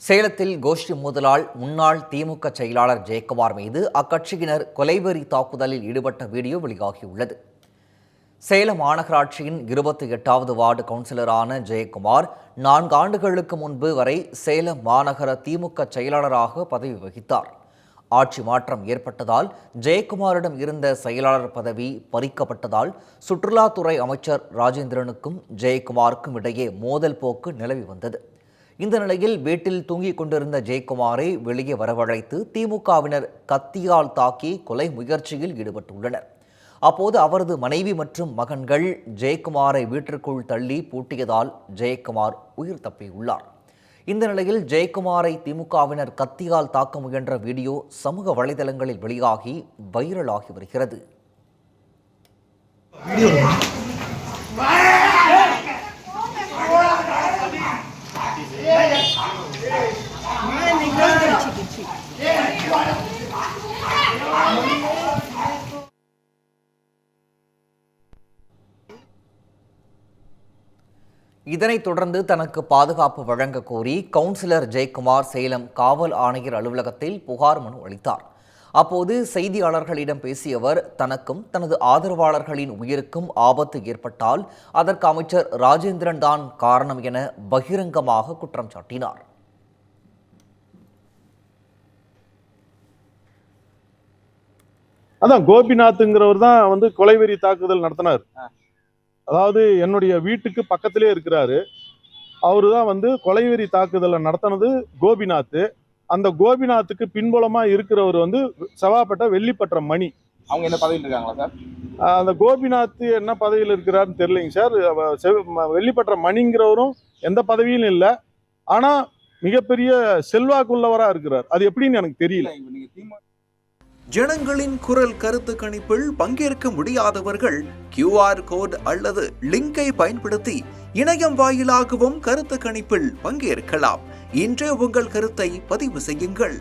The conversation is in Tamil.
சேலத்தில் கோஷ்டி மோதலால் முன்னாள் திமுக செயலாளர் ஜெயக்குமார் மீது அக்கட்சியினர் கொலைவெறி தாக்குதலில் ஈடுபட்ட வீடியோ வெளியாகியுள்ளது. சேலம் மாநகராட்சியின் 28வது வார்டு கவுன்சிலரான ஜெயக்குமார் 4 ஆண்டுகளுக்கு முன்பு வரை சேலம் மாநகர திமுக செயலாளராக பதவி வகித்தார். ஆட்சி மாற்றம் ஏற்பட்டதால் ஜெயக்குமாரிடம் இருந்த செயலாளர் பதவி பறிக்கப்பட்டதால் சுற்றுலாத்துறை அமைச்சர் ராஜேந்திரனுக்கும் ஜெயக்குமாருக்கும் இடையே மோதல் போக்கு நிலவி வந்தது. இந்த நிலையில் வீட்டில் தூங்கிக் கொண்டிருந்த ஜெயக்குமாரை வெளியே வரவழைத்து திமுகவினர் கத்தியால் தாக்கி கொலை முயற்சியில் ஈடுபட்டுள்ளனர். அப்போது அவரது மனைவி மற்றும் மகன்கள் ஜெயக்குமாரை வீட்டிற்குள் தள்ளி பூட்டியதால் ஜெயக்குமார் உயிர் தப்பியுள்ளார். இந்த நிலையில் ஜெயக்குமாரை திமுகவினர் கத்தியால் தாக்க முயன்ற வீடியோ சமூக வலைதளங்களில் வெளியாகி வைரலாகி வருகிறது. இதனைத் தொடர்ந்து தனக்கு பாதுகாப்பு வழங்க கோரி கவுன்சிலர் ஜெயக்குமார் சேலம் காவல் ஆணையர் அலுவலகத்தில் புகார் மனு அளித்தார். அப்போது செய்தியாளர்களிடம் பேசிய அவர், தனக்கும் தனது ஆதரவாளர்களின் உயிருக்கும் ஆபத்து ஏற்பட்டால் அதற்கு அமைச்சர் ராஜேந்திரன் தான் காரணம் என பகிரங்கமாக குற்றம் சாட்டினார். அதான் கோபிநாத்ங்கிறவர் தான் கொலைவெறி தாக்குதல் நடத்தினார். அதாவது என்னுடைய வீட்டுக்கு பக்கத்திலே இருக்கிறாரு. அவரு தான் கொலைவெறி தாக்குதலை நடத்தினது கோபிநாத். அந்த கோபிநாத்துக்கு பின்புலமா இருக்கிறவர் செவாப்பட்ட வெள்ளிப்பற்ற மணி. அவங்க என்ன பதவியில் இருக்காங்களா சார்? அந்த கோபிநாத் என்ன பதவியில் இருக்கிறாருன்னு தெரியலைங்க சார். வெள்ளிப்பற்ற மணிங்கிறவரும் எந்த பதவியும் இல்லை. ஆனா மிகப்பெரிய செல்வாக்குள்ளவரா இருக்கிறார். அது எப்படின்னு எனக்கு தெரியல. ஜனங்களின் குரல் கருத்து கணிப்பில் பங்கேற்க முடியாதவர்கள் QR கோட் அல்லது லிங்கை பயன்படுத்தி இணையம் வாயிலாகவும் கருத்து கணிப்பில் பங்கேற்கலாம். இன்றே உங்கள் கருத்தை பதிவு செய்யுங்கள்.